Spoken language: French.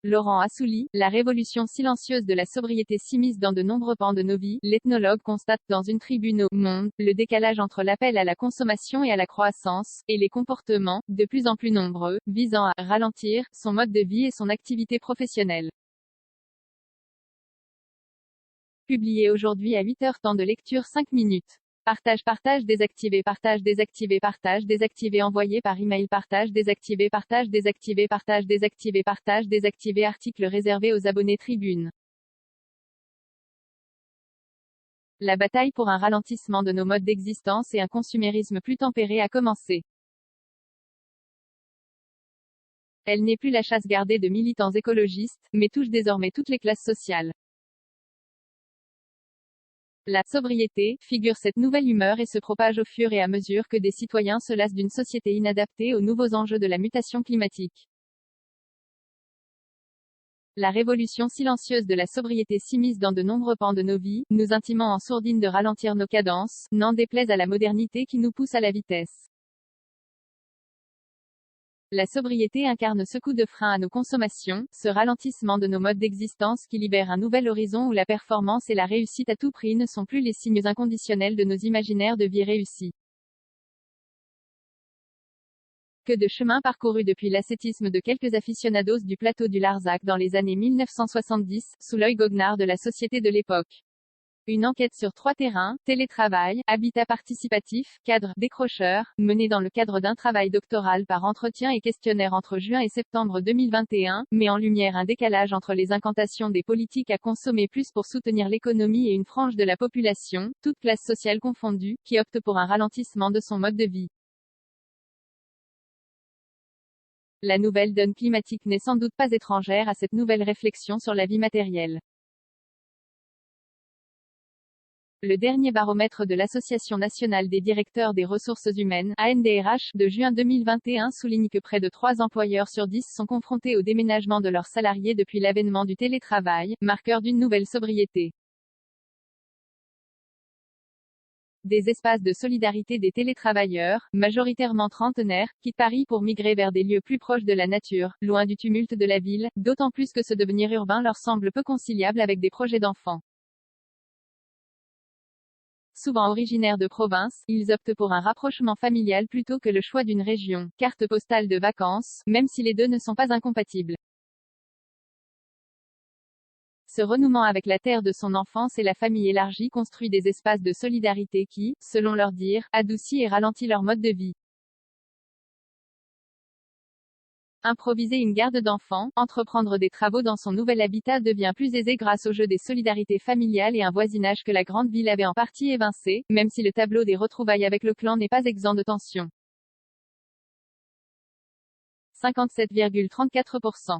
Laurent Assouli, la révolution silencieuse de la sobriété s'immisce dans de nombreux pans de nos vies. L'ethnologue constate dans une tribune au Monde, le décalage entre l'appel à la consommation et à la croissance, et les comportements, de plus en plus nombreux, visant à ralentir son mode de vie et son activité professionnelle. Publié aujourd'hui à 8h, temps de lecture 5 minutes. Partage désactivé envoyé par email partage désactivé article réservé aux abonnés Tribune. La bataille pour un ralentissement de nos modes d'existence et un consumérisme plus tempéré a commencé. Elle n'est plus la chasse gardée de militants écologistes, mais touche désormais toutes les classes sociales. La sobriété figure cette nouvelle humeur et se propage au fur et à mesure que des citoyens se lassent d'une société inadaptée aux nouveaux enjeux de la mutation climatique. La révolution silencieuse de la sobriété s'immisce dans de nombreux pans de nos vies, nous intimant en sourdine de ralentir nos cadences, n'en déplaise à la modernité qui nous pousse à la vitesse. La sobriété incarne ce coup de frein à nos consommations, ce ralentissement de nos modes d'existence qui libère un nouvel horizon où la performance et la réussite à tout prix ne sont plus les signes inconditionnels de nos imaginaires de vie réussie. Que de chemin parcouru depuis l'ascétisme de quelques aficionados du plateau du Larzac dans les années 1970, sous l'œil goguenard de la société de l'époque. Une enquête sur 3 terrains, télétravail, habitat participatif, cadre, décrocheur, menée dans le cadre d'un travail doctoral par entretien et questionnaire entre juin et septembre 2021, met en lumière un décalage entre les incantations des politiques à consommer plus pour soutenir l'économie et une frange de la population, toute classe sociale confondue, qui opte pour un ralentissement de son mode de vie. La nouvelle donne climatique n'est sans doute pas étrangère à cette nouvelle réflexion sur la vie matérielle. Le dernier baromètre de l'Association nationale des directeurs des ressources humaines, ANDRH, de juin 2021 souligne que près de 3 employeurs sur 10 sont confrontés au déménagement de leurs salariés depuis l'avènement du télétravail, marqueur d'une nouvelle sobriété. Des espaces de solidarité des télétravailleurs, majoritairement trentenaires, quittent Paris pour migrer vers des lieux plus proches de la nature, loin du tumulte de la ville, d'autant plus que ce devenir urbain leur semble peu conciliable avec des projets d'enfants. Souvent originaires de province, ils optent pour un rapprochement familial plutôt que le choix d'une région, carte postale de vacances, même si les deux ne sont pas incompatibles. Ce renouement avec la terre de son enfance et la famille élargie construit des espaces de solidarité qui, selon leur dire, adoucit et ralentit leur mode de vie. Improviser une garde d'enfants, entreprendre des travaux dans son nouvel habitat devient plus aisé grâce au jeu des solidarités familiales et un voisinage que la grande ville avait en partie évincé, même si le tableau des retrouvailles avec le clan n'est pas exempt de tensions. 57,34%.